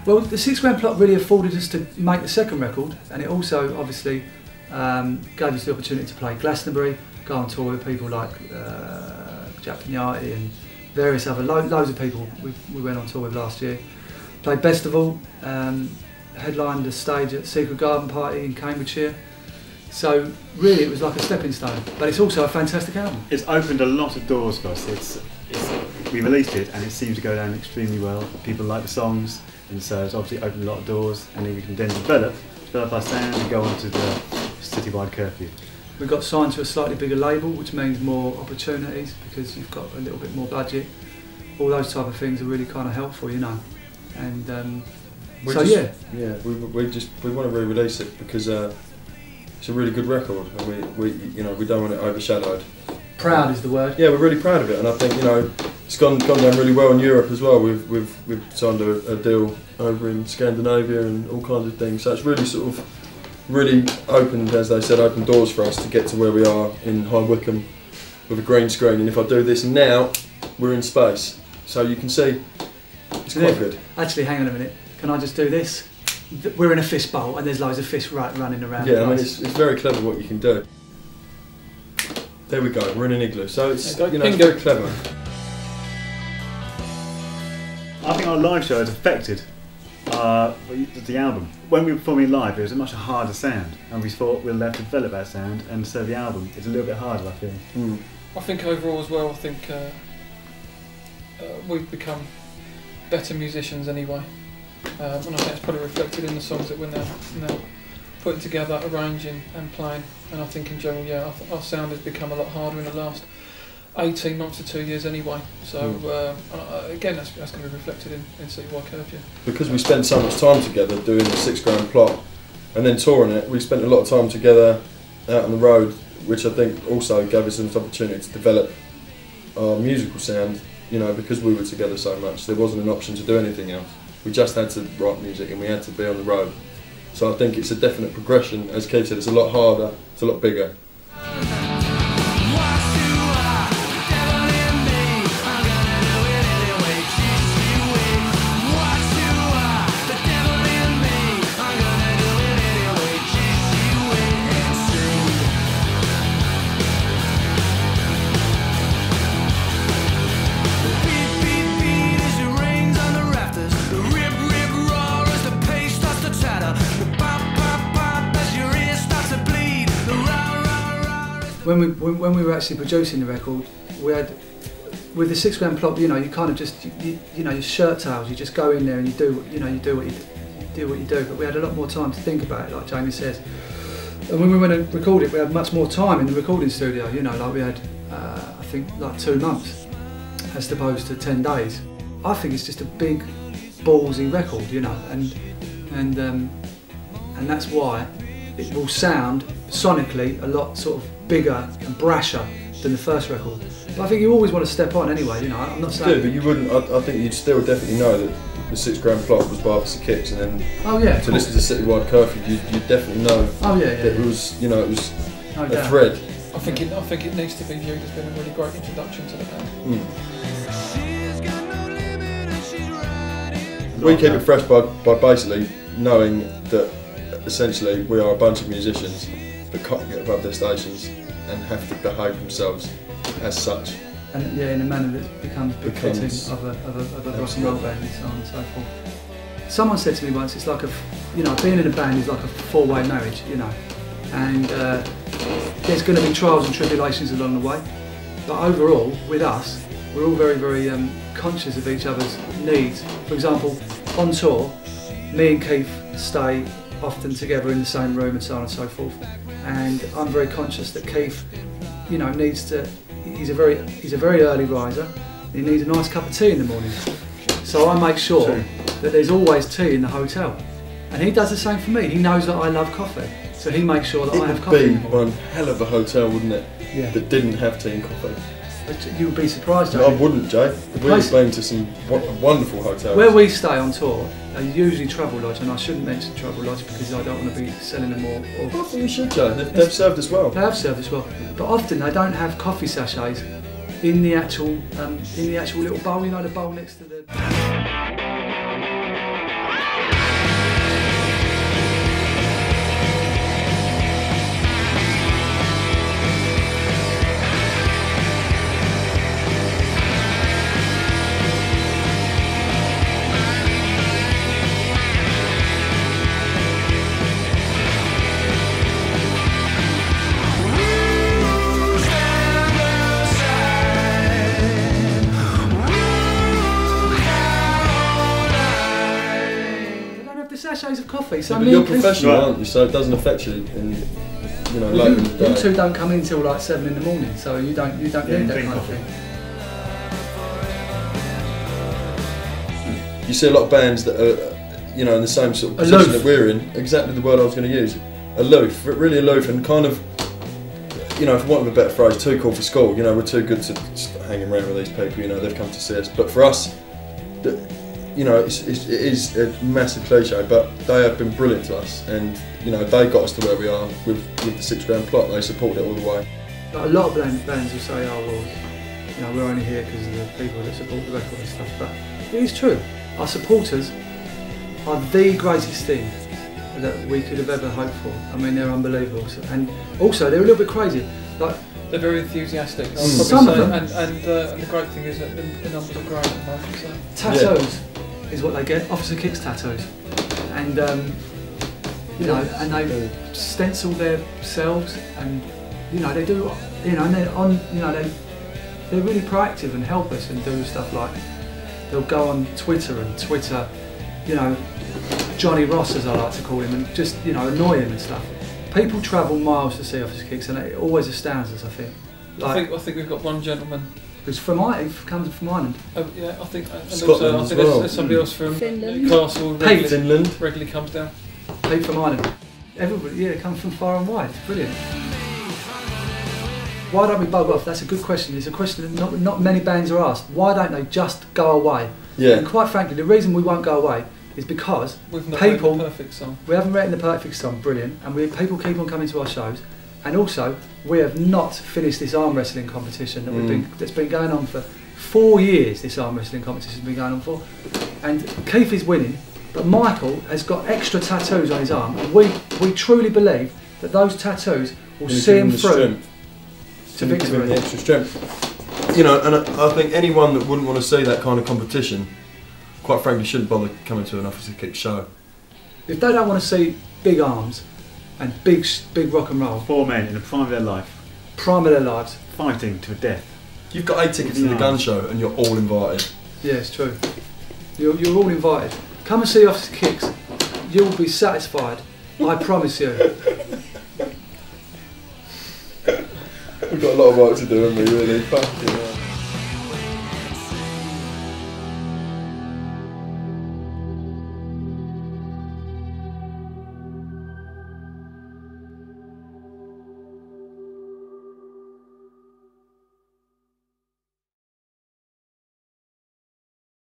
Well, the 6 grand plot really afforded us to make the second record, and it also obviously gave us the opportunity to play Glastonbury, go on tour with people like Jack Pignati and various other, loads of people we went on tour with last year. Played Festival, headlined the stage at Secret Garden Party in Cambridgeshire. So really it was like a stepping stone, but it's also a fantastic album. It's opened a lot of doors for us. We released it and it seems to go down extremely well. People like the songs, and so it's obviously opened a lot of doors, and then we can then develop our sound and go on to the Citywide Curfew. We got signed to a slightly bigger label, which means more opportunities because you've got a little bit more budget. All those type of things are really kind of helpful, you know. And we want to re-release it because it's a really good record, and we don't want it overshadowed. Proud is the word. Yeah, we're really proud of it, and I think it's gone down really well in Europe as well. We've signed a deal over in Scandinavia and all kinds of things. So it's really really opened, as they said, opened doors for us to get to where we are in High Wycombe with a green screen. And if I do this now, we're in space. So you can see it's quite good. Actually, hang on a minute. Can I just do this? We're in a fish bowl and there's loads of fish running around. Yeah, I mean it's very clever what you can do. There we go. We're in an igloo. So it's it's very clever. I think our live show has affected the album. When we were performing live, it was a much harder sound, and we thought we'll have to develop that sound, and so the album is a little bit harder, I feel. I think overall as well, I think we've become better musicians anyway, and I think it's probably reflected in the songs that we're now putting together, arranging and playing, and I think in general, yeah, our sound has become a lot harder in the last 18 months to 2 years anyway, so again that's going to be reflected in Citywide Curfew. Because we spent so much time together doing the 6 grand plot and then touring it, we spent a lot of time together out on the road, which I think also gave us an opportunity to develop our musical sound, because we were together so much. There wasn't an option to do anything else. We just had to write music and we had to be on the road. So I think it's a definite progression. As Keith said, it's a lot harder, it's a lot bigger. When we were actually producing the record, we had, with the 6 grand plot, you kind of just, your shirt tails, you just go in there and you do what you do. But we had a lot more time to think about it, like Jamie says. And when we went to record it, we had much more time in the recording studio. Like we had, I think, like 2 months, as opposed to 10 days. I think it's just a big, ballsy record, and that's why it will sound sonically a lot sort of bigger and brasher than the first record. But I think you always want to step on anyway, I'm not saying... Yeah, but you wouldn't, I think you'd still definitely know that the 6 grand plot was Barbara Kicks, and then to listen to Citywide Curfew, you'd definitely know that it was, it was a thread. I think it needs to be viewed as being a really great introduction to the band. We keep it fresh by basically knowing that essentially we are a bunch of musicians that can't get above their stations and have to behave themselves as such. And in a manner that becomes befitting of a rock and roll band and so on and so forth. Someone said to me once, it's like being in a band is like a 4-way marriage, and there's going to be trials and tribulations along the way. But overall, with us, we're all very, very conscious of each other's needs. For example, on tour, me and Keith stay often together in the same room and so on and so forth. And I'm very conscious that Keith, needs to. He's a very early riser. He needs a nice cup of tea in the morning. So I make sure that there's always tea in the hotel. And he does the same for me. He knows that I love coffee, so he makes sure that I have coffee. It would be one hell of a hotel, wouldn't it? Yeah. That didn't have tea and coffee. But you would be surprised, Jay. I wouldn't, Jay. We've been to some wonderful hotels. Where we stay on tour are usually Travel Lodge, and I shouldn't mention Travel Lodge because I don't want to be selling them more. I think you should, Jay. They've served us well. They have served us well, but often they don't have coffee sachets in the actual little bowl. The bowl next to the. sachets of coffee. So Yeah, but you're professional, aren't you? So it doesn't affect you in, you know, later in the day. You two don't come in till like 7 in the morning, so you don't need that kind of thing. You see a lot of bands that are, you know, in the same sort of position that we're in. Exactly the word I was going to use. Aloof, really aloof, and kind of, you know, for want of a better phrase, too cool for school. You know, we're too good to just hang around with these people. You know, they've come to see us. But for us, you know, it is a massive cliche, but they have been brilliant to us, and you know, they got us to where we are with the 6 grand plot. They supported it all the way. Like a lot of bands will say, "Oh well, you know, we're only here because of the people that support the record and stuff." But it is true. Our supporters are the greatest thing that we could have ever hoped for. I mean, they're unbelievable, and also they're a little bit crazy. Like, they're very enthusiastic. Some of them, and the great thing is that the numbers are great at the moment. So. Tattoos is what they get. Officer Kicks tattoos, and you know, and they stencil themselves, and you know, they do. You know, and they're on. You know, they're really proactive and help us and do stuff like they'll go on Twitter and Twitter, you know, Johnny Ross, as I like to call him, and just, you know, annoy him and stuff. People travel miles to see Officer Kicks, and it always astounds us, I think. Like, I think we've got one gentleman who's from Ireland, comes from Ireland. Yeah, I think, and Scotland also I think there's somebody else from Finland. Newcastle regularly comes down. Pete from Ireland. Everybody, yeah, comes from far and wide. It's brilliant. Why don't we bug off? That's a good question. It's a question that not many bands are asked. Why don't they just go away? Yeah. And quite frankly, the reason we won't go away is because We've not people, written the perfect song. We haven't written the perfect song, brilliant, and people keep on coming to our shows, and also we have not finished this arm wrestling competition that's been going on for 4 years. This arm wrestling competition has been going on for, and Keith is winning, but Michael has got extra tattoos on his arm, and we truly believe that those tattoos will see him through to victory. The extra strength. You know, and I think anyone that wouldn't want to see that kind of competition, quite frankly, shouldn't bother coming to an Officer Kicks show. If they don't want to see big arms and big rock and roll, 4 men in the prime of their life, fighting to a death. You've got 8 tickets to the gun show, and you're all invited. Yeah, it's true. You're all invited. Come and see Officer Kicks. You'll be satisfied. I promise you. We've got a lot of work to do, haven't we, really? Fucking hell.